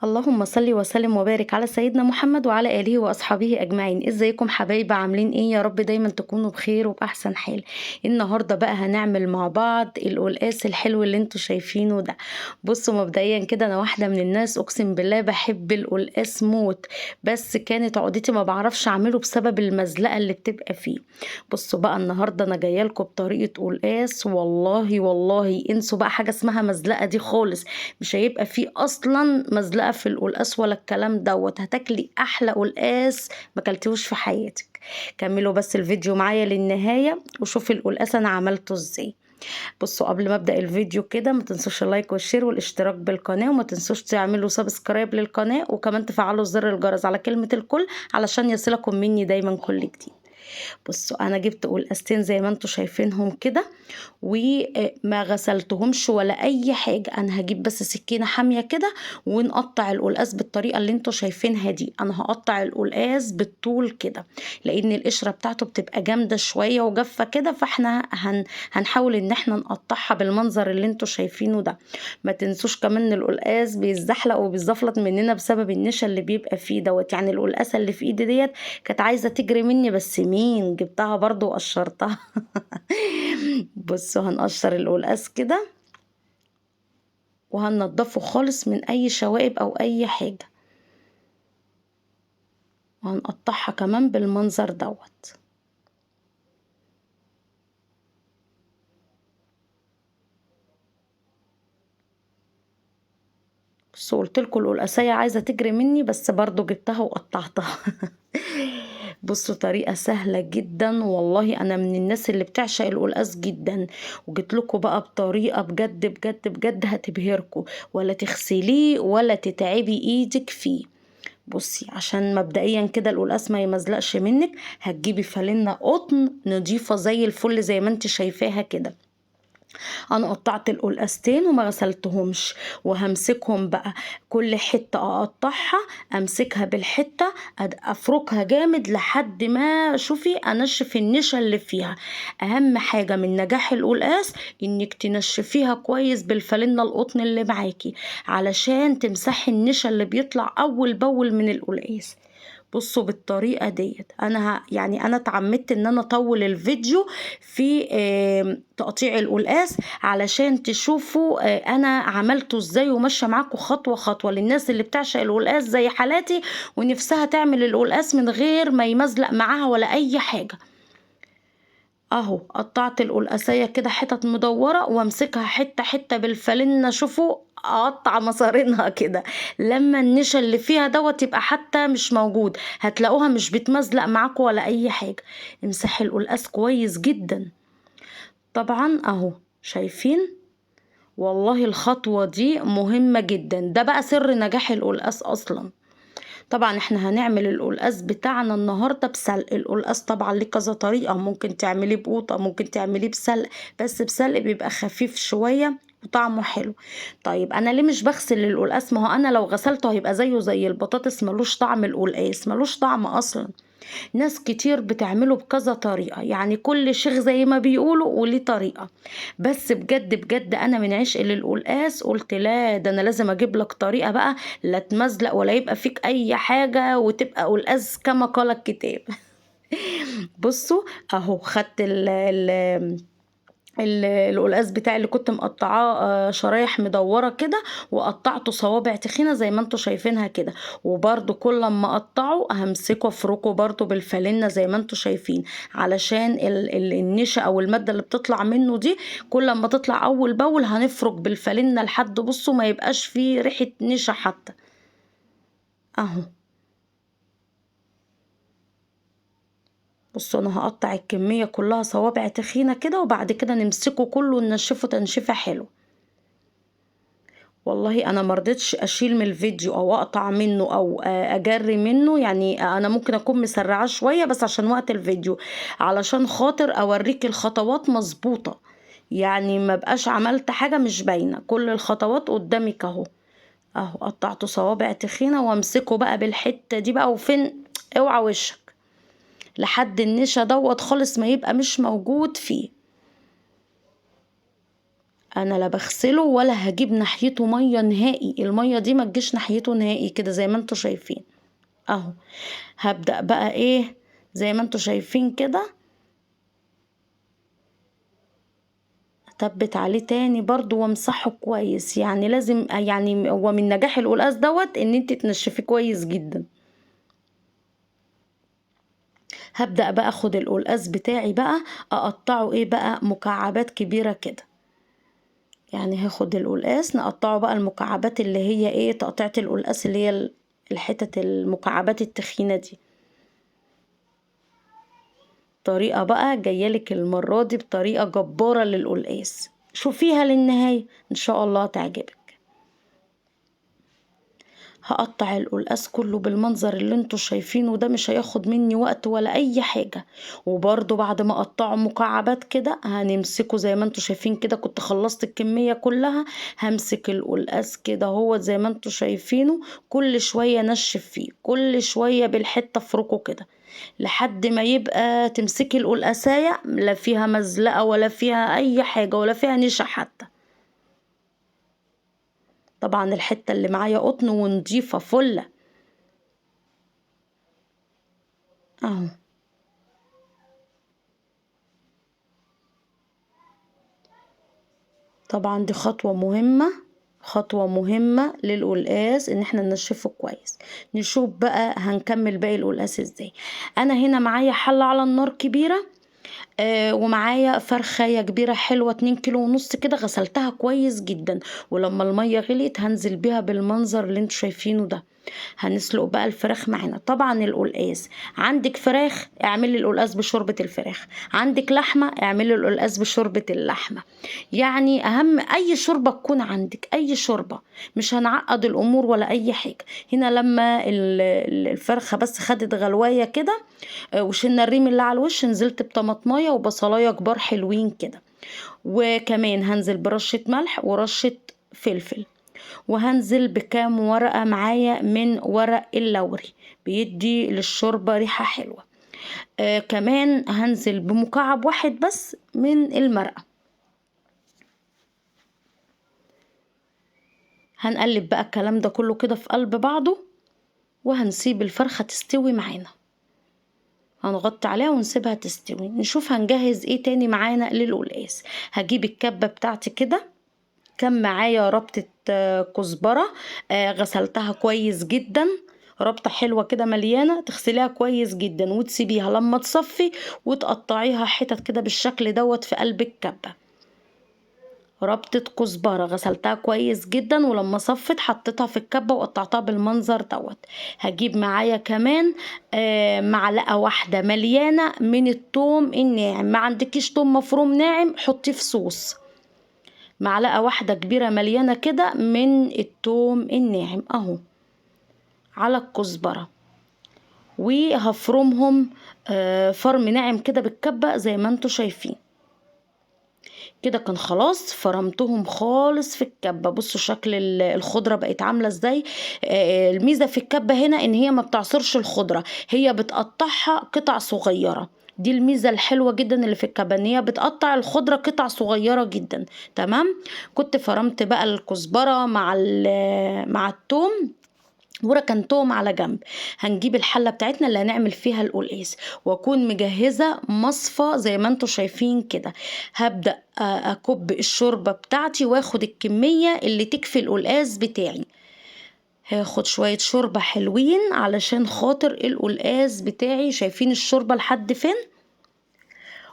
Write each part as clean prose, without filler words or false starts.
اللهم صل وسلم وبارك على سيدنا محمد وعلى آله وأصحابه أجمعين. ازيكم حبايب؟ عاملين ايه؟ يا رب دايما تكونوا بخير وبأحسن حال. النهاردة بقى هنعمل مع بعض القلقاس الحلو اللي انتوا شايفينه ده. بصوا، مبدئيا كده انا واحدة من الناس اقسم بالله بحب القلقاس موت، بس كانت عقدتي ما بعرفش اعمله بسبب المزلقة اللي بتبقى فيه. بصوا بقى، النهاردة انا جايه لكم بطريقة قلقاس، والله والله انسوا بقى حاجة اسمها مزلقة دي خالص. مش هيبقى فيه اصلا مزلقه في القلقاس ولا الكلام دوت، هتاكلي احلى قلقاس ما كلتيهوش في حياتك. كملوا بس الفيديو معايا للنهايه وشوفي القلقاس انا عملته ازاي. بصوا، قبل ما ابدا الفيديو كده ما تنسوش اللايك والشير والاشتراك بالقناه، وما تنسوش تعملوا سبسكرايب للقناه، وكمان تفعلوا زر الجرس على كلمه الكل علشان يصلكم مني دايما كل جديد. بصوا، انا جبت قلقاستين زي ما انتوا شايفينهم كده، وما غسلتهمش ولا اي حاجه. انا هجيب بس سكينه حاميه كده ونقطع القلقاس بالطريقه اللي انتوا شايفينها دي. انا هقطع القلقاس بالطول كده، لان القشره بتاعته بتبقى جامده شويه وجافه كده، فاحنا هنحاول ان احنا نقطعها بالمنظر اللي انتوا شايفينه ده. ما تنسوش كمان ان القلقاس بيتزحلق وبيزفلط مننا بسبب النشا اللي بيبقى فيه دوت. يعني القلقاسه اللي في ايدي ديت كانت عايزه تجري مني، بس مين جبتها برضو وقشرتها. بصوا، هنقشر القلقاس كده وهننضفه خالص من اي شوائب او اي حاجة، وهنقطعها كمان بالمنظر دوت. بصوا، قلتلكوا القلقاسية عايزة تجري مني، بس برضو جبتها وقطعتها. بصوا، طريقة سهلة جدا والله. انا من الناس اللي بتعشق القلقاس جدا، وجيت لكم بقى بطريقة بجد بجد بجد هتبهركم، ولا تغسليه ولا تتعبي ايدك فيه. بصي، عشان مبدئيا كده القلقاس ما يمزلقش منك، هتجيبي فانلة قطن نضيفة زي الفل زي ما انت شايفاها كده. انا قطعت القلقاستين وما غسلتهمش، وهمسكهم بقى كل حتة اقطعها، امسكها بالحتة، افركها جامد لحد ما شوفي انشف النشا اللي فيها. اهم حاجة من نجاح القلقاس انك تنشفيها كويس بالفانلة القطن اللي معاكي، علشان تمسحي النشا اللي بيطلع اول باول من القلقاس. بصوا، بالطريقة ديت انا يعني انا اتعمدت ان انا اطول الفيديو في تقطيع القلقاس، علشان تشوفوا انا عملته ازاي وماشيه معاكم خطوه خطوه، للناس اللي بتعشق القلقاس زي حالاتي ونفسها تعمل القلقاس من غير ما يمزلق معاها ولا اي حاجه. اهو قطعت القلقاسية كده حتت مدورة، وامسكها حتة حتة بالفلنة، شوفوا اقطع مصارينها كده. لما النشا اللي فيها دوت يبقى حتى مش موجود، هتلاقوها مش بتمزلق معاكم ولا اي حاجة. امسحي القلقاس كويس جدا. طبعا اهو شايفين، والله الخطوة دي مهمة جدا، ده بقى سر نجاح القلقاس اصلا. طبعا احنا هنعمل القلقاس بتاعنا النهارده بسلق. القلقاس طبعا ليه كذا طريقه، ممكن تعمليه بقوطه، ممكن تعمليه بسلق، بس بسلق بيبقى خفيف شويه وطعمه حلو. طيب انا ليه مش بغسل القلقاس؟ ما هو انا لو غسلته هيبقى زيه زي البطاطس، ملوش طعم. القلقاس ملوش طعم اصلا. ناس كتير بتعمله بكذا طريقة، يعني كل شيخ زي ما بيقولوا وليه طريقة. بس بجد بجد أنا من عشق للقلقاس قلت لا، ده أنا لازم أجيب لك طريقة بقى لا تمزلق ولا يبقى فيك أي حاجة، وتبقى قلقاس كما قال الكتاب. بصوا، أهو خدت القلقاس بتاعي اللي كنت مقطعاه شرايح مدوره كده، وقطعته صوابع تخينه زي ما انتوا شايفينها كده. وبرده كل ما اقطعه همسكه افركه برده بالفالنة زي ما انتوا شايفين، علشان النشا او الماده اللي بتطلع منه دي كل ما تطلع اول باول هنفرك بالفالنة لحد بصوا ما يبقاش فيه ريحه نشا حتى. اهو بصوا، انا هقطع الكميه كلها صوابع تخينه كده، وبعد كده نمسكه كله ننشفه تنشيفه حلو. والله انا مرضتش اشيل من الفيديو او اقطع منه او اجري منه، يعني انا ممكن اكون مسرعاه شويه بس عشان وقت الفيديو، علشان خاطر اوريك الخطوات مظبوطه، يعني ما بقاش عملت حاجه مش باينه، كل الخطوات قدامك اهو. اهو قطعته صوابع تخينه، وامسكه بقى بالحته دي بقى، وفين اوعى وشك لحد النشا دوت خالص ما يبقى مش موجود فيه. انا لا بغسله ولا هجيب ناحيته ميه نهائي، الميه دي ما تجيش ناحيته نهائي كده زي ما انتوا شايفين اهو. هبدأ بقى ايه زي ما انتوا شايفين كده، اثبت عليه تاني برضو وامسحه كويس. يعني لازم، يعني هو من نجاح القلقاس دوت ان انت تنشفيه كويس جدا. هبدأ بقى اخد القلقاس بتاعي بقى اقطعه ايه بقى مكعبات كبيرة كده. يعني هاخد القلقاس نقطعه بقى المكعبات اللي هي ايه تقطيعة القلقاس اللي هي الحتت المكعبات التخينة دي. طريقة بقى جايلك المرة دي بطريقة جبارة للقلقاس، شوفيها للنهاية ان شاء الله تعجبك. هقطع القلقاس كله بالمنظر اللي انتوا شايفينه ده، مش هياخد مني وقت ولا اي حاجة. وبرضو بعد ما اقطعه مكعبات كده هنمسكه زي ما انتوا شايفين كده، كنت خلصت الكمية كلها. همسك القلقاس كده هو زي ما انتوا شايفينه، كل شوية نشف فيه، كل شوية بالحتة افركه كده لحد ما يبقى تمسكي القلقاساية لا فيها مزلقة ولا فيها اي حاجة ولا فيها نشا حتى. طبعا الحتة اللي معايا قطن ونضيفة فلة اهو. طبعا دي خطوة مهمة، خطوة مهمة للقلقاس ان احنا ننشفه كويس. نشوف بقى هنكمل باقي القلقاس ازاي. انا هنا معايا حلة على النار كبيرة، ومعايا فرخاية كبيرة حلوة 2 كيلو ونص كده، غسلتها كويس جدا. ولما المية غليت هنزل بيها بالمنظر اللي انتوا شايفينه ده. هنسلق بقى الفراخ معانا. طبعا القلقاس، عندك فراخ اعملي القلقاس بشوربة الفراخ، عندك لحمة اعملي القلقاس بشوربة اللحمة. يعني اهم اي شوربة تكون عندك، اي شوربة، مش هنعقد الامور ولا اي حاجة. هنا لما الفرخة بس خدت غلواية كده، وشلنا الريم اللي على الوش، نزلت بطماطمايه وبصلايه كبار حلوين كده. وكمان هنزل برشة ملح ورشة فلفل، وهنزل بكام ورقة معايا من ورق اللوري، بيدي للشوربة ريحة حلوة. كمان هنزل بمكعب واحد بس من المرقة. هنقلب بقى الكلام ده كله كده في قلب بعضه، وهنسيب الفرخة تستوي معانا. هنغطي عليها ونسيبها تستوي. نشوف هنجهز ايه تاني معانا للقلقاس. هجيب الكبة بتاعتي كده، كان معايا ربطة كزبرة، غسلتها كويس جدا، ربطة حلوة كده مليانة، تغسليها كويس جدا وتسيبيها لما تصفي وتقطعيها حتت كده بالشكل دوت في قلب الكبة. ربطة كزبرة غسلتها كويس جدا، ولما صفت حطيتها في الكبة وقطعتها بالمنظر دوت. هجيب معايا كمان معلقة واحدة مليانة من التوم الناعم، ما عندكيش توم مفروم ناعم حطيه في صوص. معلقة واحدة كبيرة مليانة كده من التوم الناعم اهو على الكزبرة، وهفرمهم فرم ناعم كده بالكبة زي ما انتوا شايفين كده. كان خلاص فرمتهم خالص في الكبة. بصوا شكل الخضرة بقت عاملة ازاي. الميزة في الكبة هنا ان هي ما بتعصرش الخضرة، هي بتقطعها قطع صغيرة. دي الميزة الحلوة جدا اللي في الكبة، ان هي بتقطع الخضرة قطع صغيرة جدا. تمام. كنت فرمت بقى الكزبرة مع التوم وركنتهم على جنب. هنجيب الحلة بتاعتنا اللي هنعمل فيها القلقاس، واكون مجهزة مصفى زي ما انتوا شايفين كده. هبدأ اكب الشوربة بتاعتي واخد الكمية اللي تكفي القلقاس بتاعي. هاخد شوية شوربة حلوين علشان خاطر القلقاس بتاعي. شايفين الشوربة لحد فين؟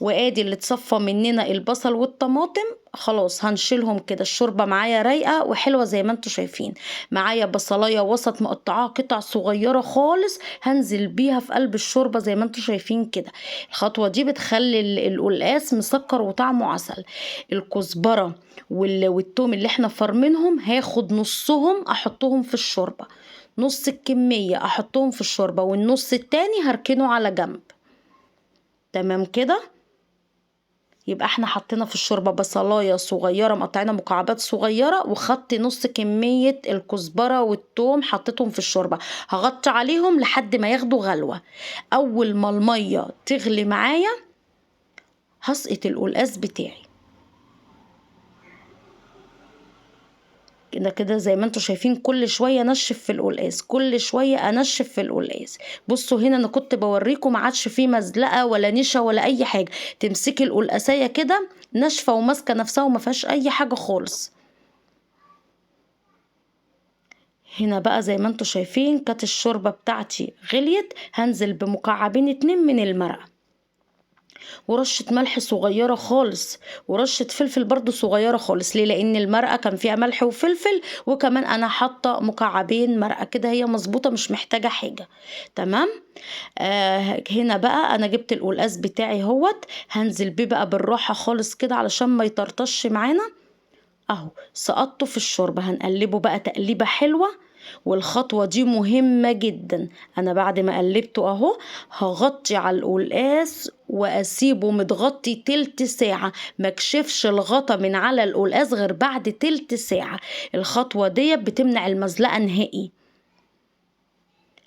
وادي اللي اتصفى مننا البصل والطماطم. خلاص هنشيلهم كده. الشوربة معايا رايقة وحلوة زي ما انتوا شايفين. معايا بصلاية وسط مقطعاها قطع صغيرة خالص، هنزل بيها في قلب الشوربة زي ما انتوا شايفين كده. الخطوة دي بتخلي القلقاس مسكر وطعمه عسل. الكزبرة والثوم اللي احنا فرمينهم هاخد نصهم احطهم في الشوربة، نص الكمية احطهم في الشوربة والنص التاني هركنه على جنب. تمام كده. يبقى احنا حطينا في الشوربة بصلاية صغيرة مقطعينها مكعبات صغيرة، وخدت نص كمية الكزبرة والثوم حطيتهم في الشوربة. هغطي عليهم لحد ما ياخدوا غلوة. اول ما المية تغلي معايا هسقط القلقاس بتاعي. كده كده زي ما انتوا شايفين كل شويه انشف في القلقاس، كل شويه انشف في القلقاس. بصوا هنا انا كنت بوريكم ما عادش فيه مزلقه ولا نشا ولا اي حاجه، تمسكي القلقاسيه كده ناشفه وماسكه نفسها وما فيهاش اي حاجه خالص. هنا بقى زي ما انتوا شايفين كانت الشوربه بتاعتي غليت، هنزل بمكعبين 2 من المرقه، ورشة ملح صغيرة خالص، ورشة فلفل برضو صغيرة خالص. ليه؟ لأن المرقة كان فيها ملح وفلفل، وكمان أنا حاطة مكعبين مرقة كده، هي مظبوطة مش محتاجة حاجة. تمام. هنا بقى أنا جبت القلقاس بتاعي هوت، هنزل بيه بقى بالراحة خالص كده علشان ما يطرطش معانا. اهو سقطته في الشوربة، هنقلبه بقى تقليبة حلوة. والخطوة دي مهمة جدا. انا بعد ما قلبته اهو هغطي على القلقاس واسيبه متغطي تلت ساعة، مكشفش الغطا من على القلقاس غير بعد تلت ساعة. الخطوة دي بتمنع المزلقة نهائي.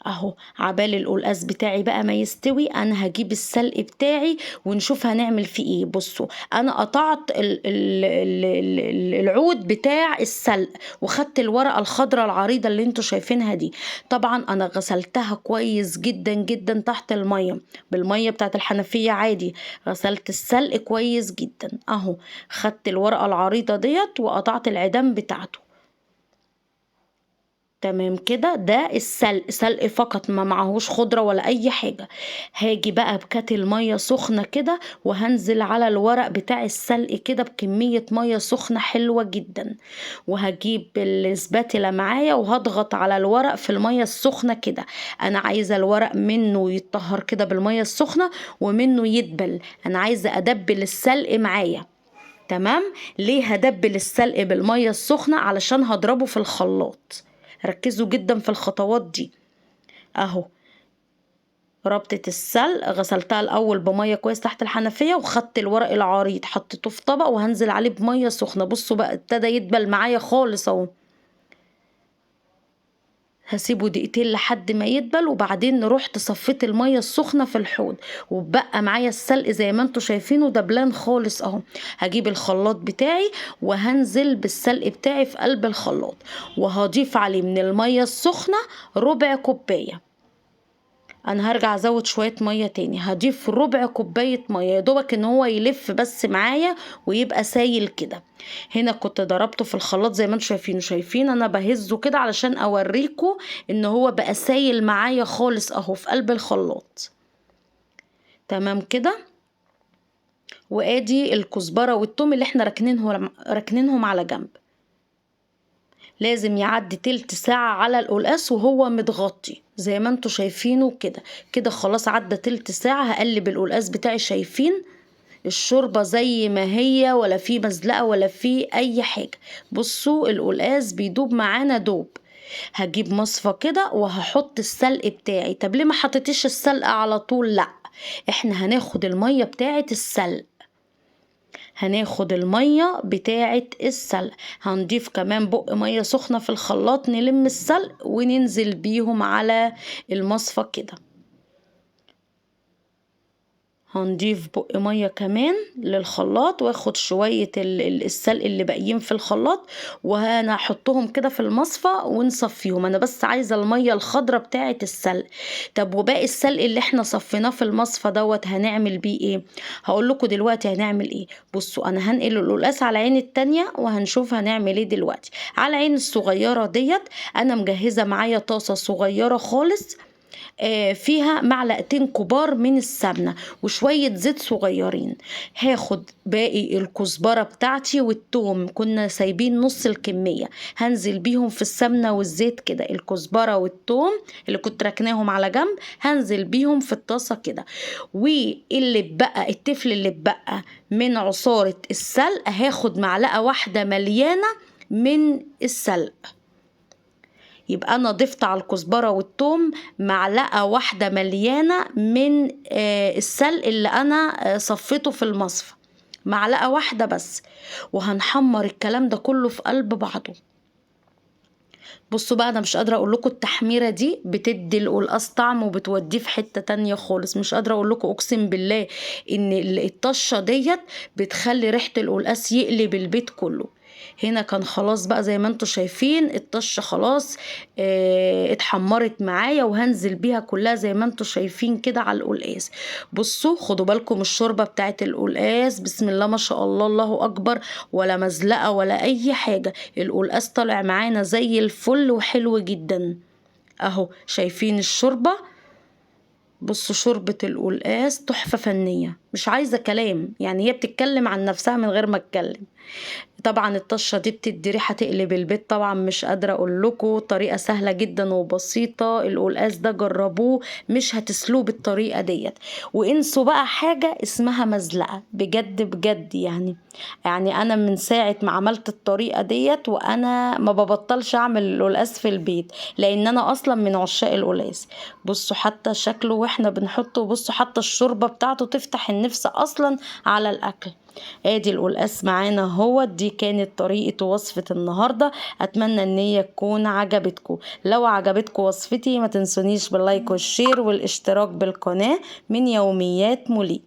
اهو عبال القلقاس بتاعي بقى ما يستوي انا هجيب السلق بتاعي ونشوف هنعمل فيه ايه. بصوا انا قطعت العود بتاع السلق، وخدت الورقة الخضراء العريضة اللي انتوا شايفينها دي. طبعا انا غسلتها كويس جدا جدا تحت المية، بالمية بتاعت الحنفية عادي. غسلت السلق كويس جدا اهو، خدت الورقة العريضة ديت وقطعت العيدان بتاعته. تمام كده، ده السلق، سلق فقط ما معهوش خضرة ولا اي حاجة. هاجي بقى بكاتل مية سخنة كده وهنزل على الورق بتاع السلق كده بكمية مية سخنة حلوة جدا، وهجيب السباتيلا معايا وهضغط على الورق في المية السخنة كده. انا عايزة الورق منه يتطهر كده بالمية السخنة ومنه يدبل، انا عايزة ادبل السلق معايا. تمام. ليه هدبل السلق بالمية السخنة؟ علشان هضربه في الخلاط. ركزوا جدا في الخطوات دي. اهو ربطة السلق غسلتها الاول بمية كويس تحت الحنفية، وخدت الورق العريض حطيته في طبق وهنزل عليه بمية سخنة. بصوا بقى ابتدى يدبل معايا خالص اهو. هسيبه دقيقتين لحد ما يدبل، وبعدين رحت صفيت المية السخنة في الحوض، وبقى معايا السلق زي ما انتوا شايفينه دبلان خالص اهو. هجيب الخلاط بتاعي وهنزل بالسلق بتاعي في قلب الخلاط، وهضيف عليه من المية السخنة ربع كوباية. انا هرجع ازود شوية مية تاني، هضيف ربع كوباية مية يا دوبك ان هو يلف بس معايا ويبقى سايل كده. هنا كنت ضربته في الخلاط زي ما انتم شايفين انا بهزه كده علشان اوريكم ان هو بقى سايل معايا خالص اهو في قلب الخلاط. تمام كده. وادي الكزبرة والثوم اللي احنا راكنينهم على جنب. لازم يعدي تلت ساعة على القلقاس وهو متغطي زي ما انتوا شايفينه كده. كده خلاص عدى تلت ساعة. هقلب القلقاس بتاعي، شايفين الشوربة زي ما هي، ولا في مزلقة ولا في اي حاجة. بصوا القلقاس بيدوب معانا دوب. هجيب مصفى كده وهحط السلق بتاعي. طب ليه ما حطيتش السلق على طول؟ لا، احنا هناخد المية بتاعت السلق، هناخد المية بتاعة السلق. هنضيف كمان بق مية سخنة في الخلاط، نلم السلق وننزل بيهم على المصفى كده. هنضيف بق مية كمان للخلاط، واخد شوية السلق اللي باقيين في الخلاط وهنحطهم كده في المصفى ونصفيهم. انا بس عايزة المية الخضرة بتاعة السلق. طب وباقي السلق اللي احنا صفيناه في المصفى دوت هنعمل بيه ايه؟ هقول لكم دلوقتي هنعمل ايه. بصوا انا هنقل القلقاس على العين التانية وهنشوف هنعمل ايه دلوقتي. على العين الصغيرة ديت انا مجهزة معايا طاسة صغيرة خالص، فيها معلقتين كبار من السمنة وشوية زيت صغيرين. هاخد باقي الكزبرة بتاعتي والثوم، كنا سايبين نص الكمية، هنزل بيهم في السمنة والزيت كده. الكزبرة والثوم اللي كنت راكناهم على جنب هنزل بيهم في الطاسة كده. واللي بقى التفل اللي بقى من عصارة السلق هاخد معلقة واحدة مليانة من السلق. يبقى انا ضفت على الكزبرة والثوم معلقة واحدة مليانة من السلق اللي انا صفيته في المصفى، معلقة واحدة بس. وهنحمر الكلام ده كله في قلب بعضه. بصوا بقى انا مش قادرة اقول لكم التحميرة دي بتدي القلقاس طعم وبتوديه في حتة تانية خالص. مش قادرة اقول لكم، اقسم بالله ان الطشة ديت بتخلي ريحة القلقاس يقلب البيت كله. هنا كان خلاص بقى زي ما انتوا شايفين الطشة خلاص اتحمرت معايا، وهنزل بيها كلها زي ما انتوا شايفين كده على القلقاس. بصوا خدوا بالكم الشوربة بتاعت القلقاس بسم الله ما شاء الله الله اكبر، ولا مزلقة ولا اي حاجة، القلقاس طالع معانا زي الفل وحلو جدا اهو. شايفين الشوربة؟ بصوا شوربة القلقاس تحفة فنية، مش عايزة كلام، يعني هي بتتكلم عن نفسها من غير ما اتكلم. طبعا الطشة دي بتدي ريحة تقلب البيت، طبعا مش قادرة اقول لكم، طريقة سهلة جدا وبسيطة. القلقاس ده جربوه مش هتسلوه بالطريقة ديت. وانسوا بقى حاجة اسمها مزلقة، بجد بجد يعني انا من ساعة ما عملت الطريقة ديت وانا ما ببطلش اعمل القلقاس في البيت، لان انا اصلا من عشاق القلقاس. بصوا حتى شكله واحنا بنحطه، بصوا حتى الشوربة بتاعته تفتح النفس اصلا على الاكل. ادي القلقاس معانا اهو. دي كانت طريقة وصفة النهاردة، اتمنى ان هي تكون عجبتكم. لو عجبتكم وصفتي ما تنسونيش باللايك والشير والاشتراك بالقناة. من يوميات مولي.